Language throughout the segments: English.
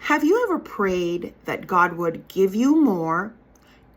Have you ever prayed that God would give you more,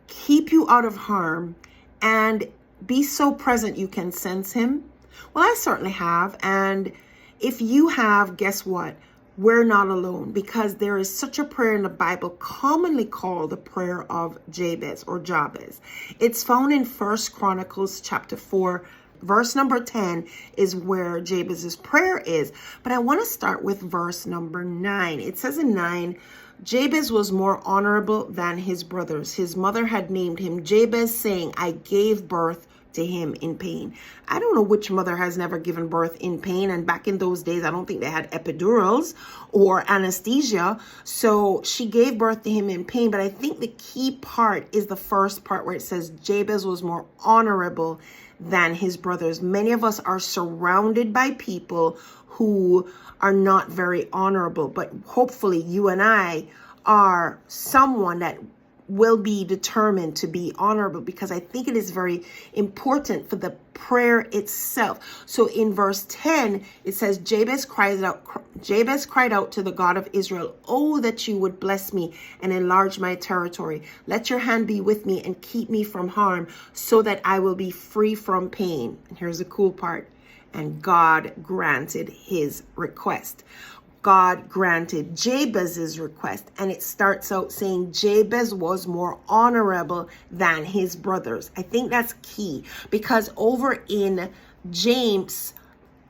keep you out of harm, and be so present you can sense him? Well, I certainly have. And if you have, guess what? We're not alone, because there is such a prayer in the Bible commonly called the prayer of Jabez or Jabez. It's found in 1 Chronicles chapter 4, verse number 10 is where Jabez's prayer is. But I want to start with verse number 9. It says in 9, Jabez was more honorable than his brothers. His mother had named him Jabez, saying, I gave birth to him in pain. I don't know which mother has never given birth in pain. And back in those days, I don't think they had epidurals or anesthesia. So she gave birth to him in pain. But I think the key part is the first part where it says Jabez was more honorable than his brothers. Many of us are surrounded by people who are not very honorable, but hopefully you and I are someone that will be determined to be honorable, because I think it is very important for the prayer itself. So in verse 10, it says, Jabez cried out to the God of Israel, oh, that you would bless me and enlarge my territory. Let your hand be with me and keep me from harm, so that I will be free from pain. And here's the cool part. And God granted his request. God granted Jabez's request. And it starts out saying Jabez was more honorable than his brothers. I think that's key, because over in James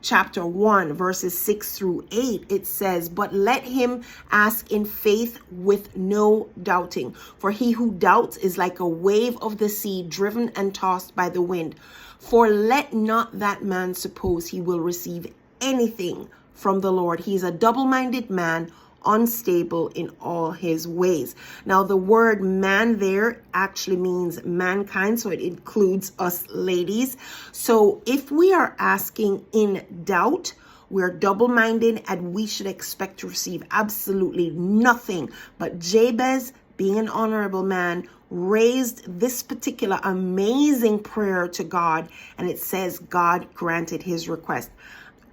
chapter 1, verses 6 through 8, it says, but let him ask in faith with no doubting. For he who doubts is like a wave of the sea, driven and tossed by the wind. For let not that man suppose he will receive anything from the Lord. He's a double-minded man, unstable in all his ways. Now, the word man there actually means mankind, so it includes us ladies. So if we are asking in doubt, we're double-minded, and we should expect to receive absolutely nothing. But Jabez, being an honorable man, raised this particular amazing prayer to God, and it says God granted his request.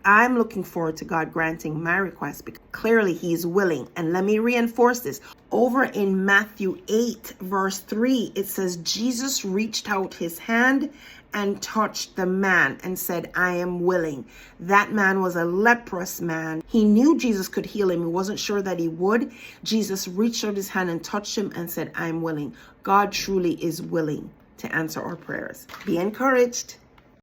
I'm looking forward to God granting my request, because clearly he is willing. And let me reinforce this. Over in Matthew 8, verse 3, it says, Jesus reached out his hand and touched the man and said, I am willing. That man was a leprous man. He knew Jesus could heal him. He wasn't sure that he would. Jesus reached out his hand and touched him and said, I'm willing. God truly is willing to answer our prayers. Be encouraged.